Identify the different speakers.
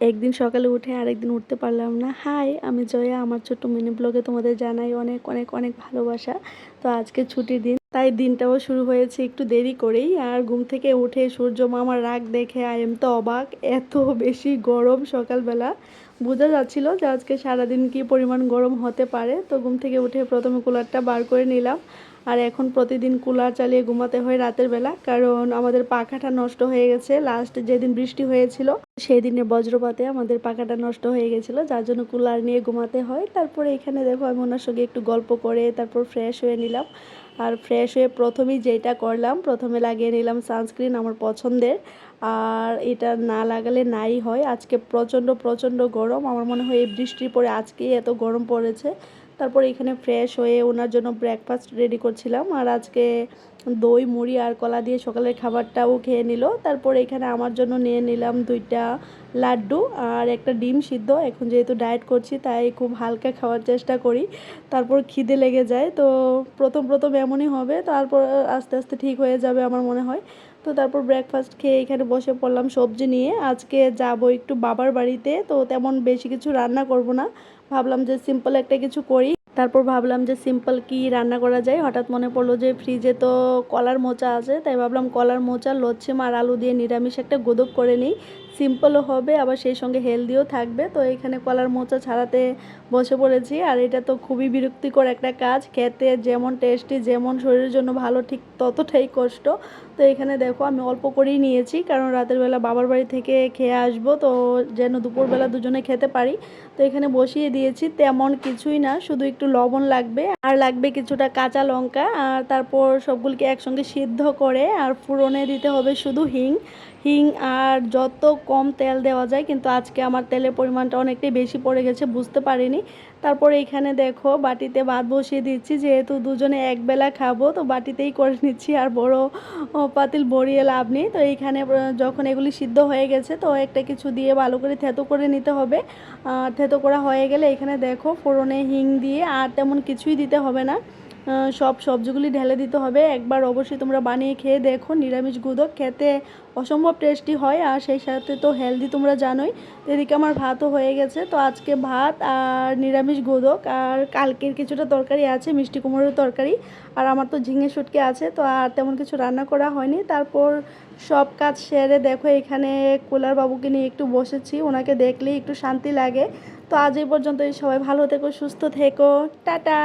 Speaker 1: একদিন সকালে উঠে আরেকদিন উঠতে পারলাম না। হাই, আমি জয়া। আমার ছোট্ট মিনি ব্লগে তোমাদের জানাই অনেক অনেক অনেক ভালোবাসা। তো আজকে ছুটির দিন, তাই দিনটাও শুরু হয়েছে একটু দেরি করেই। আর ঘুম থেকে উঠে সূর্য মামার রাগ দেখে আই এম তো অবাক, এত বেশি গরম সকালবেলা। বোঝা যাচ্ছিল যে আজকে সারাদিন কি পরিমাণ গরম হতে পারে। তো ঘুম থেকে উঠে প্রথমে কুলারটা বার করে নিলাম। আর এখন প্রতিদিন কুলার চালিয়ে ঘুমাতে হয় রাতের বেলা, কারণ আমাদের পাখাটা নষ্ট হয়ে গেছে। লাস্ট যেদিন বৃষ্টি হয়েছিল সেই দিনে বজ্রপাতে আমাদের পাখাটা নষ্ট হয়ে গেছিলো, যার জন্য কুলার নিয়ে ঘুমাতে হয়। তারপরে এখানে দেখো আমি ওনার সঙ্গে একটু গল্প করে তারপর ফ্রেশ হয়ে নিলাম। আর ফ্রেশ হয়ে প্রথমেই যেটা করলাম, প্রথমে লাগিয়ে নিলাম সানস্ক্রিন আমার পছন্দের। আর এটা না লাগালে নাই হয়। আজকে প্রচণ্ড প্রচণ্ড গরম, আমার মনে হয় এই বৃষ্টির পরে আজকেই এত গরম পড়েছে। তারপর এখানে ফ্রেশ হয়ে ওনার জন্য ব্রেকফাস্ট রেডি করছিলাম। আর আজকে দই মুড়ি আর কলা দিয়ে সকালের খাবারটাও খেয়ে নিল। তারপর এখানে আমার জন্য নিয়ে নিলাম 2টা লাড্ডু আর একটা ডিম সিদ্ধ। এখন যেহেতু ডায়েট করছি তাই খুব হালকা খাওয়ার চেষ্টা করি, তারপর খিদে লেগে যায়। তো প্রথম প্রথম এমনই হবে, তারপর আস্তে আস্তে ঠিক হয়ে যাবে আমার মনে হয়। তো তারপর ব্রেকফাস্ট খেয়ে এখানে বসে পড়লাম সবজি নিয়ে। আজকে যাব একটু বাবার বাড়িতে, তো তেমন বেশি কিছু রান্না করব না, ভাবলাম যে সিম্পল একটা কিছু করি। তারপর ভাবলাম যে সিম্পল কি রান্না করা যায়, হঠাৎ মনে পড়লো যে ফ্রিজে তো কলার মোচা আছে, তাই ভাবলাম কলার মোচা লচ্ছিম আর আলু দিয়ে নিরামিষ একটা গোদক করে নিই। সিম্পলও হবে আবার সেই সঙ্গে হেলদিও থাকবে। তো এখানে কলার মোচা ছাড়াতে বসে পড়েছি। আর এটা তো খুবই বিরক্তিকর একটা কাজ, খেতে যেমন টেস্টি, যেমন শরীরের জন্য ভালো, ঠিক ততটাই কষ্ট। তো এখানে দেখো আমি অল্প করেই নিয়েছি, কারণ রাতের বেলা বাবার বাড়ি থেকে খেয়ে আসবো, তো যেন দুপুরবেলা দুজনে খেতে পারি। তো এখানে বসিয়ে দিয়েছি, তেমন কিছুই না, শুধু একটু লবণ লাগবে আর লাগবে কিছুটা কাঁচা লঙ্কা। আর তারপর সবগুলোকে একসঙ্গে সিদ্ধ করে আর ফোড়নে দিতে হবে শুধু হিং। হিং আর যত কম তেল দেওয়া যায়, কিন্তু আজকে আমার তেলের পরিমাণটা অনেকটাই বেশি পড়ে গেছে, বুঝতে পারিনি। তারপর এইখানে দেখো বাটিতে ভাত বসিয়ে দিচ্ছি, যেহেতু দুজনে একবেলা খাবো তো বাটিতেই করে নিচ্ছি, আর বড় পাতিল ভরিয়ে লাভ নেই। তো এইখানে যখন এগুলি সিদ্ধ হয়ে গেছে, তো একটা কিছু দিয়ে ভালো করে থেতো করে নিতে হবে। থেতো করা হয়ে গেলে এখানে দেখো ফোড়নে হিং দিয়ে আর তেমন কিছুই দিতে হবে না, সব সবজিগুলি ঢেলে দিতে হবে। একবার অবশ্যই তোমরা বানিয়ে খেয়ে দেখো, নিরামিষ গুদক খেতে অসম্ভব টেস্টি হয়, আর সেই সাথে তো হেলদি তোমরা জানোই। তো এদিকে আমার ভাতও হয়ে গেছে। তো আজকে ভাত আর নিরামিষ গোদক, আর কালকের কিছুটা তরকারি আছে, মিষ্টি কুমড়োর তরকারি, আর আমার তো ঝিঙে শুটকি আছে। তো আর তেমন কিছু রান্না করা হয়নি। তারপর সব কাজ সেরে দেখো এখানে কুলার বাবুকে নিয়ে একটু বসেছি, ওনাকে দেখলেই একটু শান্তি লাগে। তো আজ এই পর্যন্তই, সবাই ভালো থেকো, সুস্থ থেকো, টাটা।